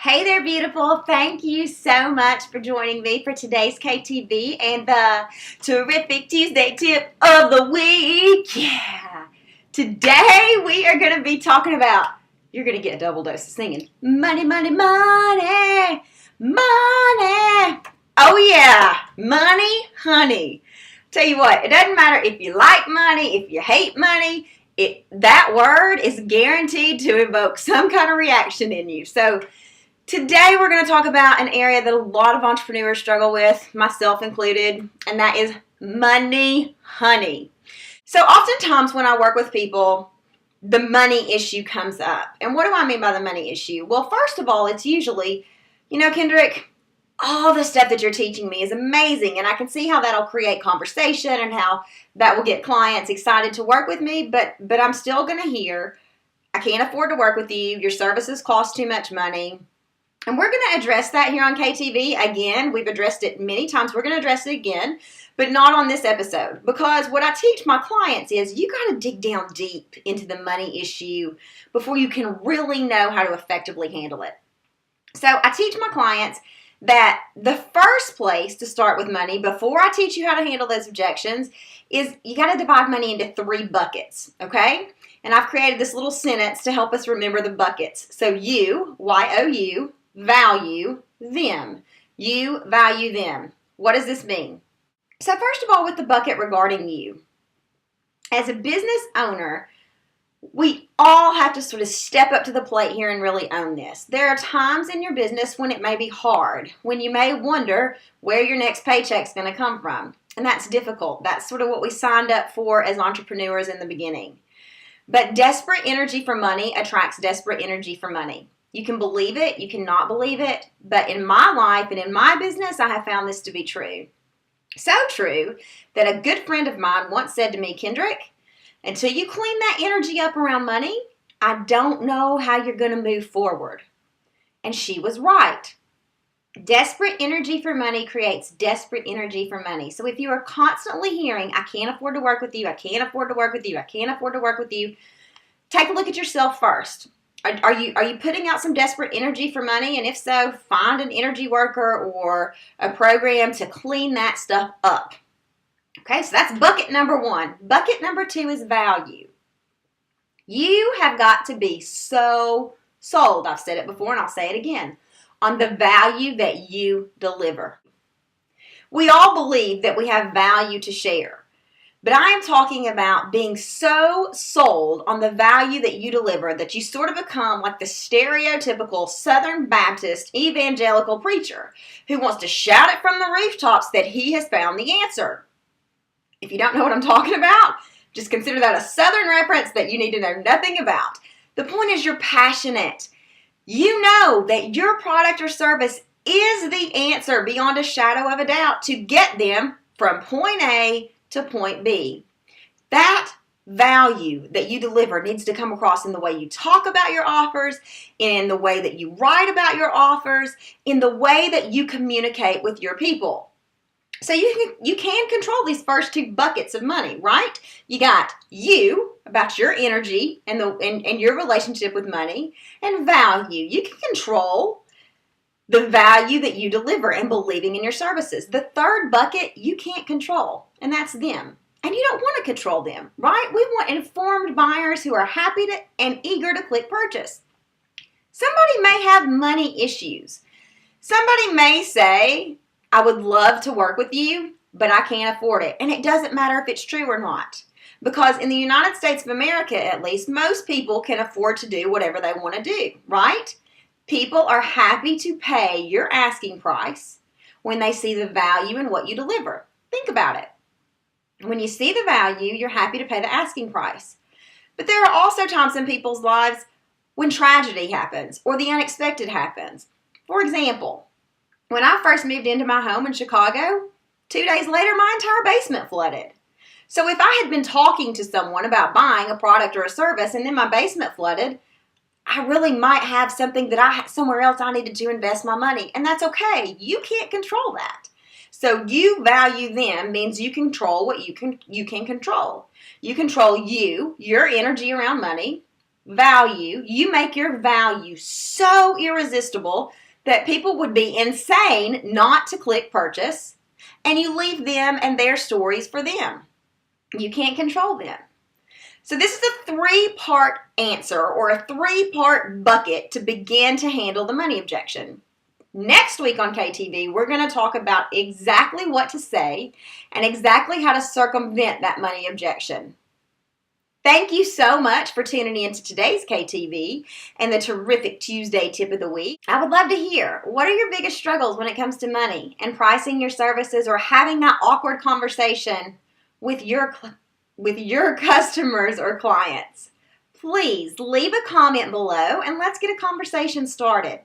Hey there, beautiful. Thank you so much for joining me for today's KTV and the terrific Tuesday tip of the week. Yeah. Today we are going to be talking about, you're going to get a double dose of singing. Money, money, money, money. Oh yeah, money, honey. Tell you what, it doesn't matter if you like money, if you hate money, that word is guaranteed to evoke some kind of reaction in you. So today we're going to talk about an area that a lot of entrepreneurs struggle with, myself included, and that is money, honey. So oftentimes when I work with people, the money issue comes up. And what do I mean by the money issue? Well, first of all, it's usually, Kendrick, all the stuff that you're teaching me is amazing, and I can see how that'll create conversation and how that will get clients excited to work with me, but I'm still going to hear, I can't afford to work with you, your services cost too much money. And we're going to address that here on KTV. Again, we've addressed it many times. We're going to address it again, but not on this episode. Because what I teach my clients is you got to dig down deep into the money issue before you can really know how to effectively handle it. So I teach my clients that the first place to start with money, before I teach you how to handle those objections, is you got to divide money into 3 buckets, okay? And I've created this little sentence to help us remember the buckets. So you, Y-O-U, value them. You value them. What does this mean? So first of all, with the bucket regarding you, as a business owner, we all have to sort of step up to the plate here and really own this. There are times in your business when it may be hard, when you may wonder where your next paycheck's going to come from. And that's difficult. That's sort of what we signed up for as entrepreneurs in the beginning. But desperate energy for money attracts desperate energy for money. You can believe it, you cannot believe it, but in my life and in my business, I have found this to be true. So true that a good friend of mine once said to me, Kendrick, until you clean that energy up around money, I don't know how you're going to move forward. And she was right. Desperate energy for money creates desperate energy for money. So if you are constantly hearing, I can't afford to work with you, I can't afford to work with you, I can't afford to work with you, take a look at yourself first. Are you putting out some desperate energy for money? And if so, find an energy worker or a program to clean that stuff up. Okay, so that's bucket number 1. Bucket number 2 is value. You have got to be so sold, I've said it before and I'll say it again, on the value that you deliver. We all believe that we have value to share. But I am talking about being so sold on the value that you deliver that you sort of become like the stereotypical Southern Baptist evangelical preacher who wants to shout it from the rooftops that he has found the answer. If you don't know what I'm talking about, just consider that a Southern reference that you need to know nothing about. The point is you're passionate. You know that your product or service is the answer beyond a shadow of a doubt to get them from point A to point B. That value that you deliver needs to come across in the way you talk about your offers, in the way that you write about your offers, in the way that you communicate with your people. So you can control these first 2 buckets of money, right? You got you, about your energy and your relationship with money, and value. You can control the value that you deliver and believing in your services. The 3rd bucket you can't control, and that's them. And you don't want to control them, right? We want informed buyers who are happy and eager to click purchase. Somebody may have money issues. Somebody may say, I would love to work with you, but I can't afford it. And it doesn't matter if it's true or not. Because in the United States of America, at least, most people can afford to do whatever they want to do, right? People are happy to pay your asking price when they see the value in what you deliver. Think about it. When you see the value, you're happy to pay the asking price. But there are also times in people's lives when tragedy happens or the unexpected happens. For example, when I first moved into my home in Chicago, 2 days later, my entire basement flooded. So if I had been talking to someone about buying a product or a service and then my basement flooded, I really might have something that somewhere else I needed to invest my money. And that's okay. You can't control that. So you value them means you control what you can control. You control your energy around money. value, you make your value so irresistible that people would be insane not to click purchase, and you leave them and their stories for them. You can't control them. So this is a 3-part answer or a 3-part bucket to begin to handle the money objection. Next week on KTV, we're going to talk about exactly what to say and exactly how to circumvent that money objection. Thank you so much for tuning in to today's KTV and the terrific Tuesday tip of the week. I would love to hear, what are your biggest struggles when it comes to money and pricing your services or having that awkward conversation with your customers or clients? Please leave a comment below and let's get a conversation started.